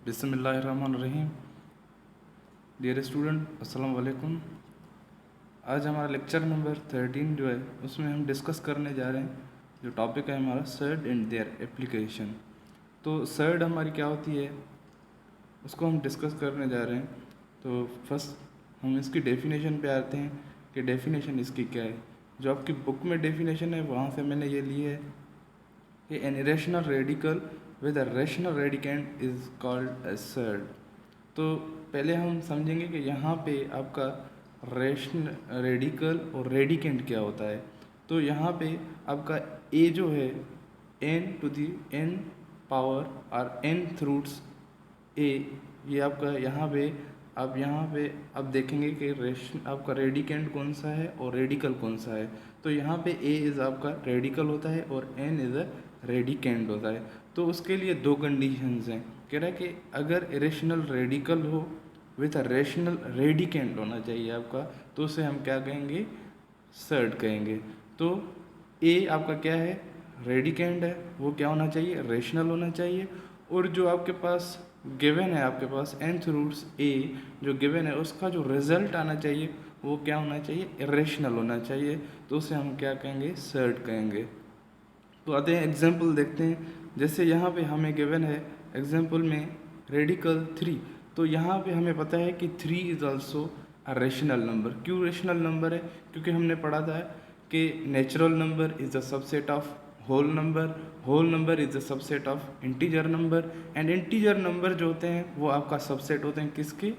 बिस्मिल्लाहिर्रहमानिर्रहीम। Dear student, अस्सलाम वालेकुम। आज हमारा लेक्चर नंबर 13 जो है उसमें हम डिस्कस करने जा रहे हैं। जो टॉपिक है हमारा सर्ड एंड देयर एप्लीकेशन। तो सर्ड हमारी क्या होती है उसको हम डिस्कस करने जा रहे हैं। तो फर्स्ट हम इसकी डेफिनेशन पे आते हैं कि डेफिनेशन इसकी क्या है। जो आपकी बुक में डेफिनेशन है वहाँ से मैंने ये ली है कि an irrational radical with a rational radicand is called as surd. तो पहले हम समझेंगे कि यहाँ पे आपका रेडिकल और रेडिकेंट क्या होता है। तो यहाँ पे आपका ए जो है n to the n power और nth रूट्स ए, ये आपका यहाँ पे आप देखेंगे कि आपका रेडिकेंट कौन सा है और रेडिकल कौन सा है। तो यहाँ पे ए इज़ आपका रेडिकल होता है और n इज़ अ रेडिकेंट होता है। तो उसके लिए दो कंडीशंस हैं। कह रहा है कि अगर इरेशनल रेडिकल हो विथ अ रेशनल रेडिकेंट होना चाहिए आपका, तो उसे हम क्या कहेंगे, सर्ड कहेंगे। तो ए आपका क्या है, रेडिकेंट है, वो क्या होना चाहिए, रेशनल होना चाहिए। और जो आपके पास गिवन है, आपके पास nth रूट्स ए जो गिवन है उसका जो रिजल्ट आना चाहिए वो क्या होना चाहिए, इरेशनल होना चाहिए। तो उसे हम क्या कहेंगे, सर्ड कहेंगे। तो आते हैं एग्जाम्पल देखते हैं। जैसे यहाँ पे हमें गिवन है एग्जाम्पल में रेडिकल 3। तो यहाँ पे हमें पता है कि 3 is also a rational number. क्यों रेशनल नंबर है, क्योंकि हमने पढ़ा था कि natural number is a subset of whole number is a subset of integer number, and integer number जो होते हैं वो आपका सबसेट होते हैं किसके,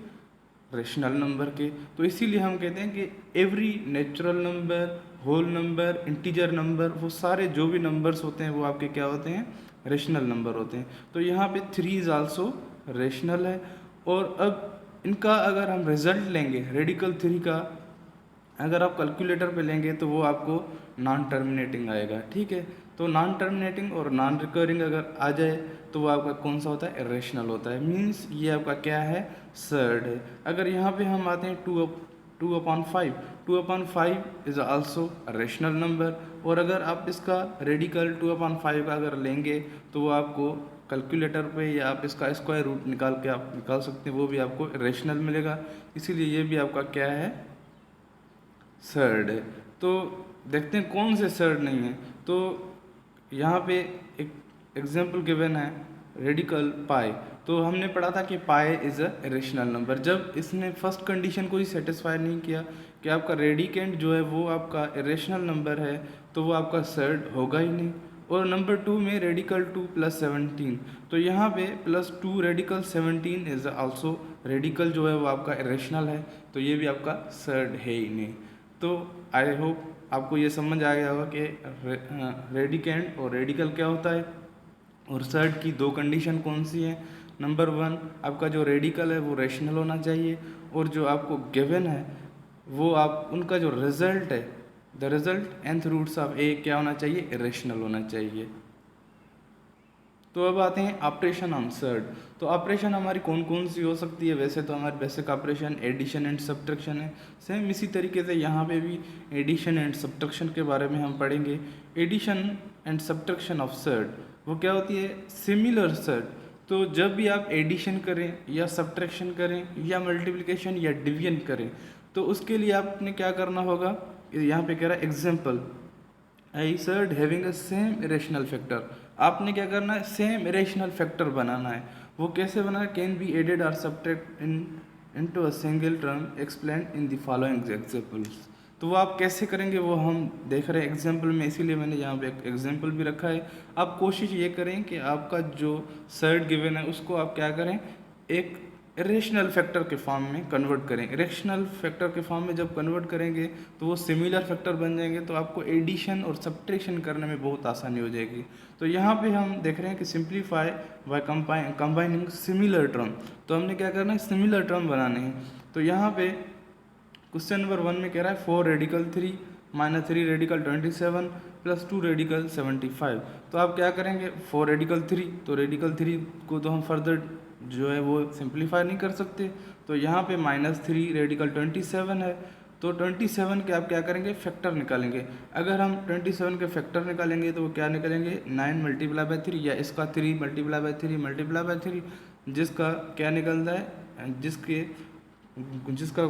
रेशनल नंबर के। तो इसीलिए हम कहते हैं कि every natural number, whole number, integer number, वो सारे जो भी नंबर्स होते हैं वो आपके क्या होते हैं, रेशनल नंबर होते हैं। तो यहाँ पे 3 इज़ आल्सो रेशनल है। और अब इनका अगर हम रिजल्ट लेंगे रेडिकल 3 का, अगर आप कैलकुलेटर पे लेंगे तो वो आपको नॉन टर्मिनेटिंग आएगा, ठीक है। तो नॉन टर्मिनेटिंग और नॉन रिकरिंग अगर आ जाए तो वो आपका कौन सा होता है, इरेशनल होता है। मींस ये आपका क्या है, सर्ड है। अगर यहाँ पे हम आते हैं 2/5 इज़ आल्सो रेशनल नंबर। और अगर आप इसका रेडिकल 2/5 का अगर लेंगे तो वो आपको कैलकुलेटर पे या आप इसका स्क्वायर रूट निकाल के आप निकाल सकते हैं, वो भी आपको रेशनल मिलेगा। इसीलिए ये भी आपका क्या है, सर्ड है। तो देखते हैं कौन से सर्ड नहीं है। तो यहाँ पे एक एग्जाम्पल गिवन है रेडिकल पाई। तो हमने पढ़ा था कि पाई इज़ अ रेशनल नंबर। जब इसने फर्स्ट कंडीशन को ही सेटिस्फाई नहीं किया कि आपका रेडिकेंट जो है वो आपका रेशनल नंबर है, तो वो आपका सर्ड होगा ही नहीं। और नंबर 2 में रेडिकल 2 + 17। तो यहाँ पे +2 रेडिकल 17 इज़ आल्सो रेडिकल जो है वो आपका रेशनल है, तो ये भी आपका सर्ड है ही नहीं। तो आई होप आपको ये समझ आ गया होगा कि रेडिकेंट और रेडिकल क्या होता है और सर्ड की दो कंडीशन कौन सी है। नंबर 1, आपका जो रेडिकल है वो रेशनल होना चाहिए, और जो आपको गिवन है वो आप उनका जो रिजल्ट है, the result nth roots of a क्या होना चाहिए, इरेशनल होना चाहिए। तो अब आते हैं ऑपरेशन ऑन सर्ड। तो ऑपरेशन हमारी कौन कौन सी हो सकती है। वैसे तो हमारी basic operation addition and subtraction है। सेम इसी तरीके से यहाँ पे भी एडिशन एंड सब्ट्रैक्शन के बारे में हम पढ़ेंगे। Addition and subtraction of surd वो क्या होती है, सिमिलर सर्ड। तो जब भी आप एडिशन करें या सब्ट्रैक्शन करें या मल्टीप्लिकेशन या डिवीजन करें, तो उसके लिए आपने क्या करना होगा, यहाँ पे कह रहा है example I surd having a same irrational factor. आपने क्या करना है, सेम इरेशनल फैक्टर बनाना है। वो कैसे बनाना है, कैन बी एडेड और subtract into a single term explain in the following examples. तो वो आप कैसे करेंगे वो हम देख रहे हैं एग्जाम्पल में, इसीलिए मैंने यहाँ पे एक एग्जाम्पल भी रखा है। आप कोशिश ये करें कि आपका जो सर्ड गिवन है उसको आप क्या करें, एक इरेशनल फैक्टर के फॉर्म में कन्वर्ट करें। इरेशनल फैक्टर के फॉर्म में जब कन्वर्ट करेंगे तो वो सिमिलर फैक्टर बन जाएंगे, तो आपको एडिशन और सब्ट्रैक्शन करने में बहुत आसानी हो जाएगी। तो यहाँ पे हम देख रहे हैं कि simplify by combining similar term. तो हमने क्या करना है, सिमिलर टर्म बनाने हैं। तो यहाँ पे क्वेश्चन नंबर 1 में कह रहा है 4 रेडिकल 3 - 3 रेडिकल 27 + 2 रेडिकल 75। तो आप क्या करेंगे, 4 रेडिकल 3, तो रेडिकल 3 को तो हम फर्दर जो है वो सिंप्लीफाई नहीं कर सकते। तो यहाँ पे -3 रेडिकल 27 है। तो 27 के आप क्या करेंगे, फैक्टर निकालेंगे। अगर हम 27 के फैक्टर निकालेंगे तो वो क्या निकालेंगे, 9 × 3 या इसका 3 × 3 × 3 × 3। जिसका क्या निकलता है, जिसका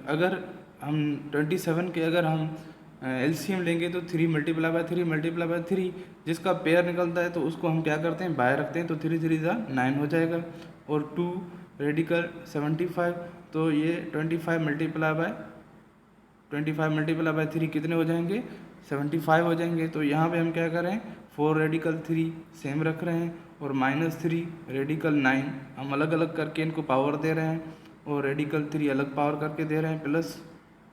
अगर हम 27 के अगर हम एलसीएम लेंगे तो 3 मल्टीप्लाई बाय 3 मल्टीप्लाई बाय 3 जिसका पेयर निकलता है तो उसको हम क्या करते हैं, बाय रखते हैं, तो 3 3 ज़ा 9 हो जाएगा। और 2 रेडिकल 75, तो ये 25 मल्टीप्लाई बाय 3 कितने हो जाएंगे, 75 हो जाएंगे। तो यहाँ पे हम क्या करें, 4 रेडिकल 3 सेम रख रहे हैं और -3 रेडिकल 9 हम अलग अलग करके इनको पावर दे रहे हैं, और रेडिकल 3 अलग पावर करके दे रहे हैं, प्लस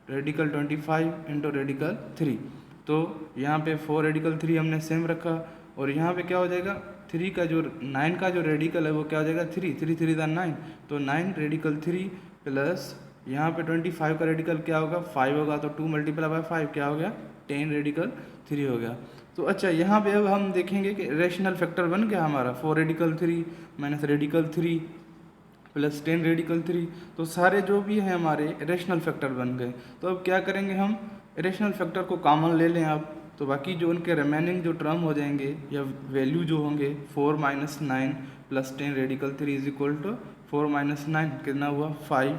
रेडिकल 25 इंटू रेडिकल 3। तो यहाँ पे 4 रेडिकल 3 हमने सेम रखा, और यहाँ पे क्या हो जाएगा, 3 का जो 9 का जो रेडिकल है वो क्या हो जाएगा, 3 3 3 दा 9, तो 9 रेडिकल 3 प्लस यहाँ पे 25 का रेडिकल क्या होगा, 5 होगा, तो 2 मल्टीप्लाई बाय 5 क्या हो गया, 10 रेडिकल 3 हो गया। तो अच्छा यहाँ पे अब हम देखेंगे कि रेशनल फैक्टर बन गया हमारा 4 radical 3 minus radical 3 plus 10 radical 3, तो सारे जो भी हैं हमारे रेशनल फैक्टर बन गए। तो अब क्या करेंगे, हम रेशनल फैक्टर को कॉमन ले लें आप, तो बाकी जो उनके रिमेनिंग जो टर्म हो जाएंगे या वैल्यू जो होंगे, 4 - 9 plus 10 radical 3 is equal to 4 - 9 कितना हुआ, 5,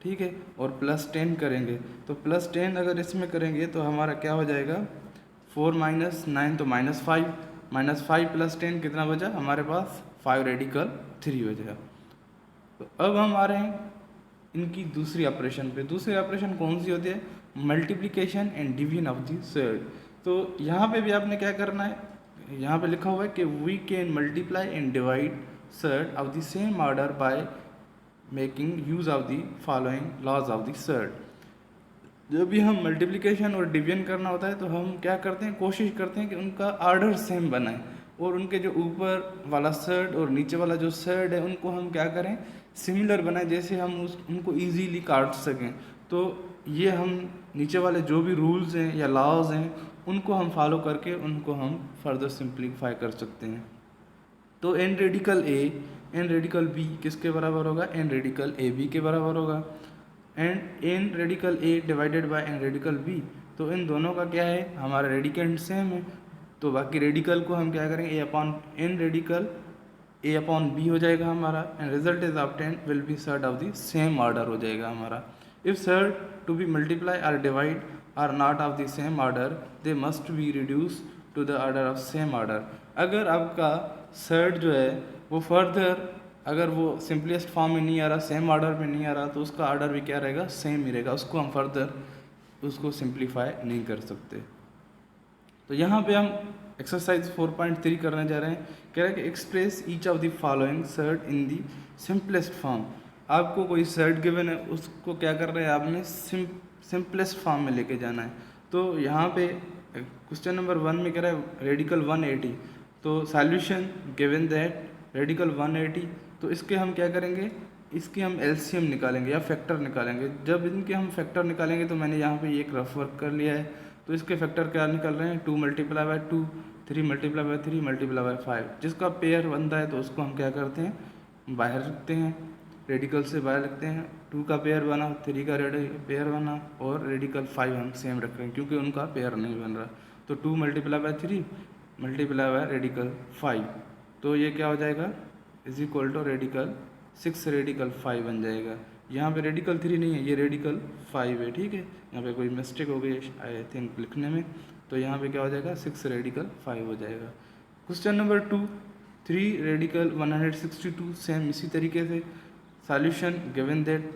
ठीक है, और प्लस 10 करेंगे, तो प्लस 10 अगर इसमें करेंगे तो हमारा क्या हो जाएगा, 4 - 9 तो -5 प्लस 10 कितना बचा हमारे पास, 5 रेडिकल 3 बचा। तो अब हम आ रहे हैं इनकी दूसरी ऑपरेशन पे। दूसरी ऑपरेशन कौन सी होती है, multiplication and division of the surd. तो यहाँ पे भी आपने क्या करना है, यहाँ पे लिखा हुआ है कि we can multiply and divide surd of the same order by making use of the following laws of the surd. जब भी हम मल्टीप्लिकेशन और डिवीजन करना होता है तो हम क्या करते हैं, कोशिश करते हैं कि उनका ऑर्डर सेम बनाए, और उनके जो ऊपर वाला सर्ड और नीचे वाला जो सर्ड है उनको हम क्या करें, सिमिलर बनाए, जैसे हम उनको इजीली काट सकें। तो ये हम नीचे वाले जो भी रूल्स हैं या लॉज हैं उनको हम फॉलो करके उनको हम फर्दर सिंप्लीफाई कर सकते हैं। तो N radical A N radical B किसके बराबर होगा, एन रेडिकल ए बी के बराबर होगा, and n radical a divided by n radical b. तो इन दोनों का क्या है, हमारा रेडिकेंड सेम है, तो बाकी रेडिकल को हम क्या करेंगे, a upon n radical a upon b हो जाएगा हमारा, and result is obtained will be surd of the same order हो जाएगा हमारा। If surd to be multiply और divide are not of the same order they must be reduce to the order of same order. अगर आपका surd जो है वो further अगर वो सिंपलेस्ट फॉर्म में नहीं आ रहा, सेम ऑर्डर में नहीं आ रहा, तो उसका ऑर्डर भी क्या रहेगा, सेम ही रहेगा, उसको हम फर्दर उसको सिंप्लीफाई नहीं कर सकते। तो यहाँ पे हम एक्सरसाइज 4.3 करने जा रहे हैं। कह रहा है कि express each of the following surd in the simplest form. आपको कोई सर्ड गिवन है, उसको क्या कर रहे हैं, आपने सिंपलेस्ट फॉर्म में लेके जाना है। तो यहाँ पे क्वेश्चन नंबर 1 में कह रहा है रेडिकल 180, तो सॉल्यूशन गिवन दैट रेडिकल 180, तो इसके हम क्या करेंगे, इसके हम एलसीएम निकालेंगे या फैक्टर निकालेंगे। जब इनके हम फैक्टर निकालेंगे तो मैंने यहाँ पे एक रफ वर्क कर लिया है, तो इसके फैक्टर क्या निकल रहे हैं, 2 multiply bye 2, 3 multiply by 3 multiply bye 5। जिसका पेयर बनता है तो उसको हम क्या करते हैं, बाहर रखते हैं, रेडिकल से बाहर रखते हैं। 2 का पेयर बना, 3 का पेयर बना, और रेडिकल 5 हम सेम रख रहे हैं क्योंकि उनका पेयर नहीं बन रहा। तो 2 multiply by 3 multiply by radical 5, तो ये क्या हो जाएगा, is equal to radical 6 radical 5 बन जाएगा। यहाँ पे रेडिकल 3 नहीं है, ये रेडिकल 5 है, ठीक है। यहाँ पे कोई मिस्टेक हो गई आई थिंक लिखने में, तो यहाँ पे क्या हो जाएगा, 6 रेडिकल 5 हो जाएगा। क्वेश्चन नंबर 2, 3 रेडिकल 162 सेम इसी तरीके से। सॉल्यूशन गिवन दैट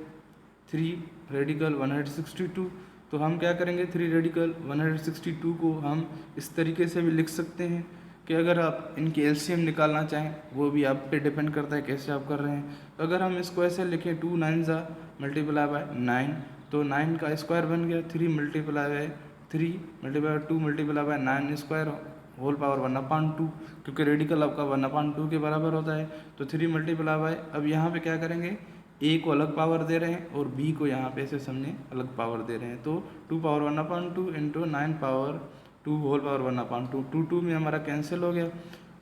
3 रेडिकल 162, तो हम क्या करेंगे, 3 रेडिकल 162 को हम इस तरीके से भी लिख सकते हैं कि अगर आप इनकी एलसीएम निकालना चाहें, वो भी आप पे डिपेंड करता है कैसे आप कर रहे हैं। तो अगर हम इसको ऐसे लिखें, 2 9 ज़ा मल्टीप्लाई बाय 9, तो 9 का स्क्वायर बन गया, 3 multiply by 3 multiply 2 multiply by 9 square whole power 1/2, क्योंकि रेडिकल आपका 1/2 के बराबर होता है। तो 3 मल्टीप्लाई बाय, अब यहाँ पे क्या करेंगे, ए को अलग पावर दे रहे हैं और बी को यहाँ पे ऐसे सामने अलग पावर दे रहे हैं, तो 2 power 1/2 into 9 power 2 whole power 1/2, 2 में हमारा कैंसिल हो गया।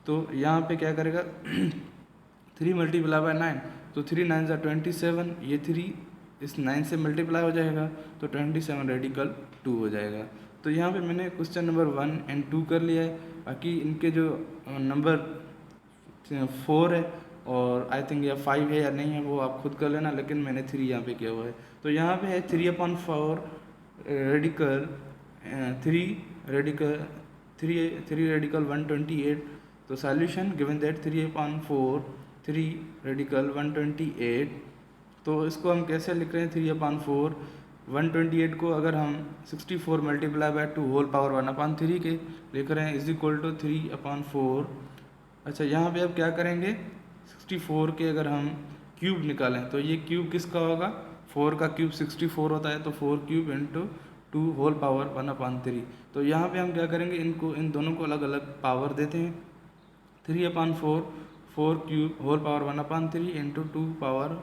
तो यहाँ पे क्या करेगा 3 मल्टीप्लाई बाय 9, तो 3 9 ज़ा 27, ये 3 इस 9 से मल्टीप्लाई हो जाएगा, तो 27 रेडिकल 2 हो जाएगा। तो यहाँ पे मैंने क्वेश्चन नंबर 1 एंड 2 कर लिया है। बाकी इनके जो नंबर 4 है, और आई थिंक यह 5 है या नहीं है वो आप खुद कर लेना, लेकिन मैंने 3 यहाँ पे किया हुआ है। तो यहाँ पे है 3/4 रेडिकल 3 रेडिकल 128। तो सॉल्यूशन गिवन दैट 3/4 3 रेडिकल 128। तो इसको हम कैसे लिख रहे हैं, 3/4 128 को अगर हम 64 मल्टीप्लाई बाय 2 होल पावर 1/3 के लिख रहे हैं इज इक्वल टू 3/4। अच्छा, यहाँ पे अब क्या करेंगे, 64 के अगर हम क्यूब निकालें तो ये क्यूब किसका होगा, 4 का क्यूब 64 होता है, तो 4 क्यूब इंटू 2 होल पावर 1/3। तो यहाँ पे हम क्या करेंगे, इनको इन दोनों को अलग अलग पावर देते हैं। 3/4 4 cube whole power 1/3 into 2 power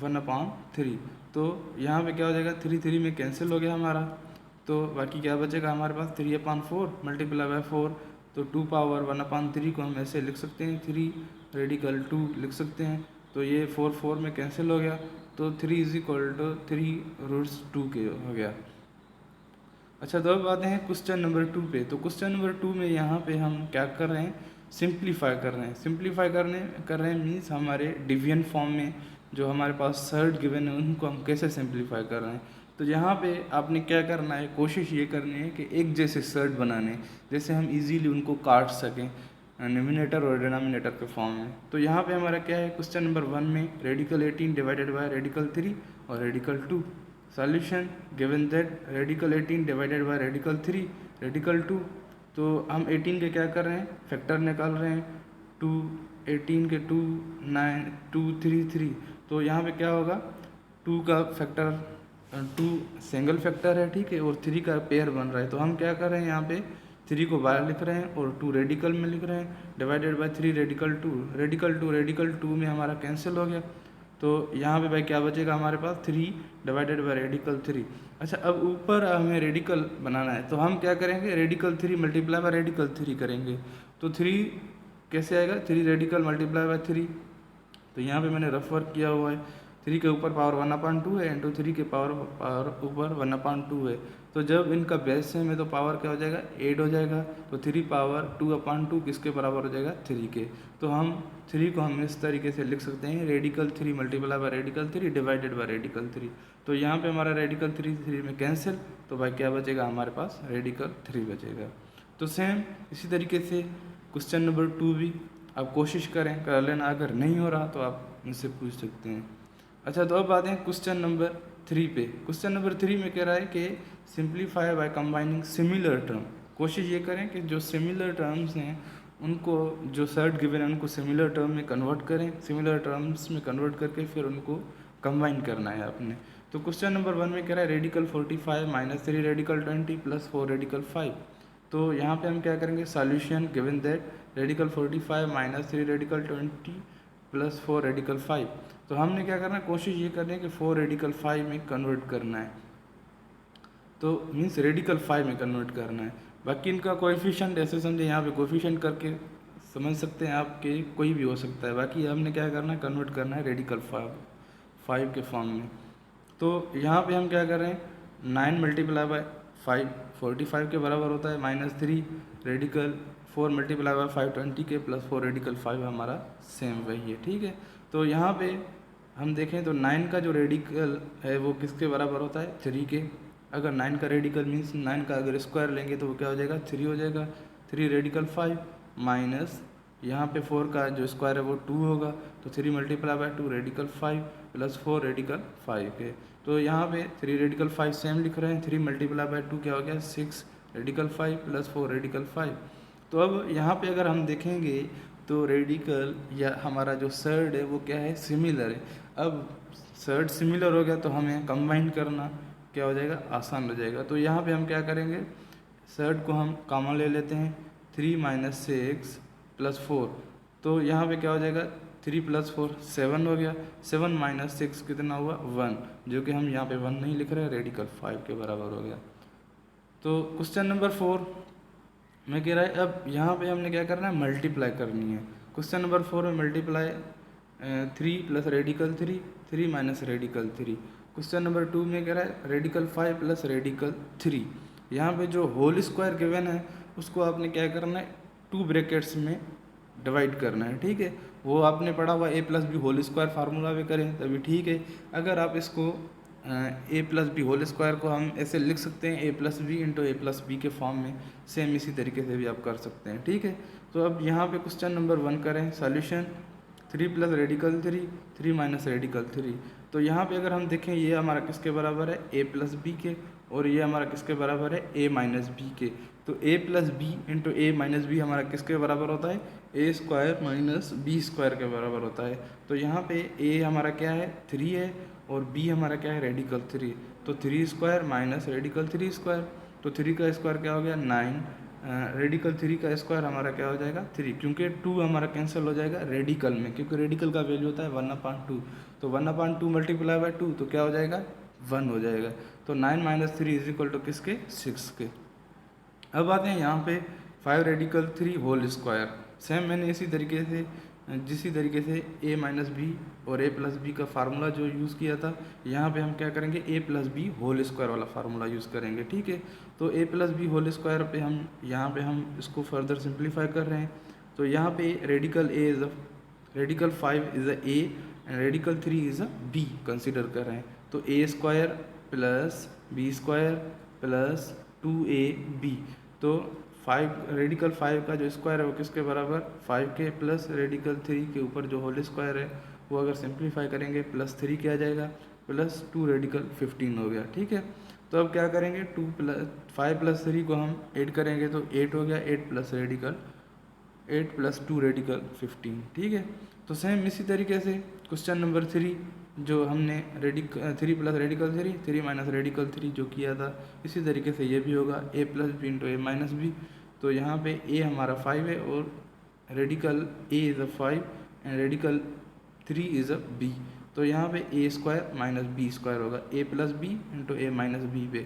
1/3। तो यहाँ पे क्या हो जाएगा, 3 में कैंसिल हो गया हमारा, तो बाकी क्या बचेगा हमारे पास, 3/4 मल्टीप्लाई बाय 4, तो 2 पावर 1/3 को हम ऐसे लिख सकते हैं, 3 रेडिकल 2 लिख सकते हैं। तो ये 4 में कैंसिल हो गया, तो 3 इज इक्वल टू 3√2 के हो गया। अच्छा, तो अब आते हैं क्वेश्चन नंबर 2 पे। तो क्वेश्चन नंबर 2 में यहाँ पे हम क्या कर रहे हैं, सिंप्लीफाई कर रहे हैं। सिंप्लीफाई कर रहे हैं मीन्स हमारे डिवीजन फॉर्म में जो हमारे पास सर्ड गिवन है उनको हम कैसे सिंप्लीफाई कर रहे हैं। तो यहाँ पे आपने क्या करना है, कोशिश ये करनी है कि एक जैसे सर्ड बनाने, जैसे हम इजीली उनको काट सकें न्यूमिनेटर और डिनोमिनेटर के फॉर्म में। तो यहाँ पे हमारा क्या है, क्वेश्चन नंबर 1 में रेडिकल 18 डिवाइडेड बाय रेडिकल 3 और radical 2। Solution given that radical 18 divided by radical 3 radical 2। तो हम 18 के क्या कर रहे हैं, फैक्टर निकाल रहे हैं, 2 18 के 2 9 2 3 3। तो यहाँ पे क्या होगा, 2 का फैक्टर 2 सिंगल फैक्टर है, ठीक है, और 3 का पेयर बन रहा है। तो हम क्या कर रहे हैं, यहाँ पे 3 को बाहर लिख रहे हैं और 2 रेडिकल में लिख रहे हैं, डिवाइडेड बाय 3 रेडिकल 2 रेडिकल 2 में हमारा कैंसिल हो गया। तो यहाँ पे भाई क्या बचेगा हमारे पास, 3 डिवाइडेड बाय रेडिकल 3। अच्छा, अब ऊपर हमें रेडिकल बनाना है, तो हम क्या करेंगे, रेडिकल 3 मल्टीप्लाई बाय रेडिकल 3 करेंगे। तो 3 कैसे आएगा, 3 रेडिकल मल्टीप्लाई बाय 3। तो यहाँ पे मैंने रफ वर्क किया हुआ है, 3 के ऊपर पावर 1/2 है इंटू 3 के पावर ऊपर 1/2 है। तो जब इनका बेस सेम है तो पावर क्या हो जाएगा, 8 हो जाएगा। तो 3 पावर 2/2 किसके बराबर हो जाएगा, 3 के। तो हम 3 को हम इस तरीके से लिख सकते हैं, radical 3 multiply by radical 3 divided by radical 3। तो यहाँ पे हमारा रेडिकल 3 में कैंसिल, तो भाई क्या बचेगा हमारे पास, रेडिकल 3 बचेगा। तो सेम इसी तरीके से क्वेश्चन नंबर 2 भी आप कोशिश करें कर लेना, अगर नहीं हो रहा तो आप मुझसे पूछ सकते हैं। अच्छा, तो अब आते हैं क्वेश्चन नंबर 3 पे। क्वेश्चन नंबर 3 में कह रहा है कि simplify by combining similar term. कोशिश ये करें कि जो सिमिलर टर्म्स हैं उनको, जो सर्ट गिवन है उनको सिमिलर टर्म में कन्वर्ट करें, सिमिलर टर्म्स में कन्वर्ट करके फिर उनको कंबाइन करना है आपने। तो क्वेश्चन नंबर 1 में कह रहा है radical 45 minus 3 radical 20 plus 4 radical 5। तो यहाँ पे हम क्या करेंगे, solution given that radical 45 minus 3 radical 20 plus 4 radical 5। तो हमने क्या करना है, कोशिश ये करनी है कि 4 रेडिकल 5 में कन्वर्ट करना है, तो मीन्स रेडिकल 5 में कन्वर्ट करना है। बाकी इनका कोएफिशिएंट ऐसे समझे, यहाँ पे कोएफिशिएंट करके समझ सकते हैं आपके, कोई भी हो सकता है। बाकी हमने क्या करना है, कन्वर्ट करना है रेडिकल 5 के फॉर्म में। तो यहाँ पे हम क्या कर रहे हैं, 9 मल्टीप्लाई बाय 5 45 के बराबर होता है, माइनस 3 रेडिकल 4 मल्टीप्लाई बाय 5 20 के प्लस 4 रेडिकल 5 हमारा सेम वही है, ठीक है। तो यहाँ पे हम देखें तो 9 का जो रेडिकल है वो किसके बराबर होता है, 3 के। अगर 9 का रेडिकल मीन्स 9 का अगर स्क्वायर लेंगे तो वो क्या हो जाएगा, 3 हो जाएगा। 3 रेडिकल 5 माइनस यहाँ पे 4 का जो स्क्वायर है वो 2 होगा, तो 3 multiply bye 2 radical 5 plus 4 radical 5 के। तो यहाँ पे 3 रेडिकल 5 सेम लिख रहे हैं, 3 मल्टीप्लाई बाय 2 क्या हो गया, 6 रेडिकल 5 प्लस 4 रेडिकल 5। तो अब यहाँ पे अगर हम देखेंगे तो रेडिकल या हमारा जो सर्ड है वो क्या है, सिमिलर है। अब सर्ड सिमिलर हो गया तो हमें कंबाइन करना क्या हो जाएगा, आसान हो जाएगा। तो यहाँ पे हम क्या करेंगे, सर्ड को हम कॉमन ले लेते हैं, 3 माइनस 6 प्लस 4। तो यहाँ पे क्या हो जाएगा, 3 प्लस 4 7 हो गया, 7 माइनस 6 कितना हुआ, 1, जो कि हम यहाँ पे 1 नहीं लिख रहे, रेडिकल 5 के बराबर हो गया। तो क्वेश्चन नंबर 4 में कह रहा है, अब यहाँ पे हमने क्या करना है, मल्टीप्लाई करनी है। क्वेश्चन नंबर 4 में multiply 3 plus radical 3 3 minus radical 3। Question number 2 में कह रहा है रेडिकल 5 प्लस रेडिकल 3। यहाँ पे जो होल स्क्वायर गिवन है उसको आपने क्या करना है, 2 ब्रैकेट्स में डिवाइड करना है, ठीक है। वो आपने पढ़ा हुआ a plus b whole square formula में करें तभी ठीक है। अगर आप इसको a plus b whole square को हम ऐसे लिख सकते हैं a plus b into a plus b के फॉर्म में, सेम इसी तरीके से भी आप कर सकते हैं, ठीक है। तो अब यहाँ पे क्वेश्चन नंबर 1 करें solution 3 plus radical 3 minus radical 3। तो यहाँ पे अगर हम देखें ये हमारा किसके बराबर है ए प्लस बी के, और ये हमारा किसके बराबर है ए माइनस बी के। तो ए plus b into a minus B हमारा किसके बराबर होता है ए स्क्वायर माइनस बी स्क्वायर के बराबर होता है। तो यहाँ पे ए हमारा क्या है 3 है और बी हमारा क्या है रेडिकल 3। तो 3 स्क्वायर माइनस रेडिकल 3 स्क्वायर, तो 3 का स्क्वायर क्या हो गया 9, रेडिकल 3 का स्क्वायर हमारा क्या हो जाएगा 3, क्योंकि 2 हमारा कैंसिल हो जाएगा रेडिकल में, क्योंकि रेडिकल का वैल्यू होता है 1/2। तो 1/2 मल्टीप्लाई बाय 2 तो क्या हो जाएगा 1 हो जाएगा। तो 9 माइनस 3 इज इक्वल टू किसके 6 के। अब आते हैं यहाँ पे 5 रेडिकल 3 होल स्क्वायर। सेम मैंने इसी तरीके से ए माइनस बी और ए प्लस बी का फार्मूला जो यूज़ किया था, यहाँ पे हम क्या करेंगे ए प्लस बी होल स्क्वायर वाला फार्मूला यूज़ करेंगे, ठीक है। तो ए प्लस बी होल स्क्वायर पे हम इसको फर्दर सिंप्लीफाई कर रहे हैं। तो यहाँ पे radical 5 is a a and radical 3 is a b consider कर रहे हैं। तो a square plus b square plus 2ab। तो 5 रेडिकल 5 का जो स्क्वायर है वो किसके बराबर 5 के, प्लस रेडिकल 3 के ऊपर जो होल स्क्वायर है वो अगर सिंप्लीफाई करेंगे प्लस 3 क्या आ जाएगा प्लस 2 रेडिकल 15 हो गया, ठीक है। तो अब क्या करेंगे 5 प्लस 3 को हम ऐड करेंगे तो 8 हो गया, 8 प्लस 2 रेडिकल 15, ठीक है। तो सेम इसी तरीके से क्वेश्चन नंबर 3 जो हमने 3 प्लस रेडिकल 3 माइनस रेडिकल 3 जो किया था, इसी तरीके से ये भी होगा a plus b into a minus b. तो यहाँ पे ए हमारा 5 है और radical a is a 5 and radical 3 is a b. तो यहाँ पे a square minus b square होगा a plus b into a minus b पे।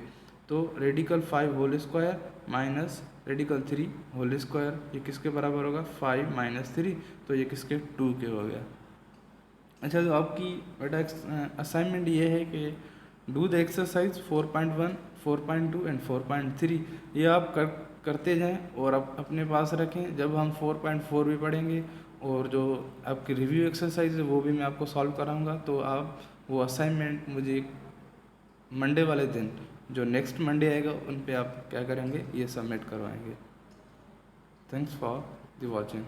तो radical 5 whole square minus radical 3 whole square ये किसके बराबर होगा 5 माइनस 3, तो ये किसके 2 के हो गया। अच्छा, तो आपकी बेटा असाइनमेंट ये है कि डू द एक्सरसाइज 4.1, 4.2 एंड 4.3। ये आप करते जाएं और आप अपने पास रखें। जब हम 4.4 भी पढ़ेंगे और जो आपकी रिव्यू एक्सरसाइज है वो भी मैं आपको सॉल्व कराऊंगा, तो आप वो असाइनमेंट मुझे मंडे वाले दिन जो नेक्स्ट मंडे आएगा उन पे आप क्या करेंगे ये सबमिट करवाएंगे। Thanks for the watching.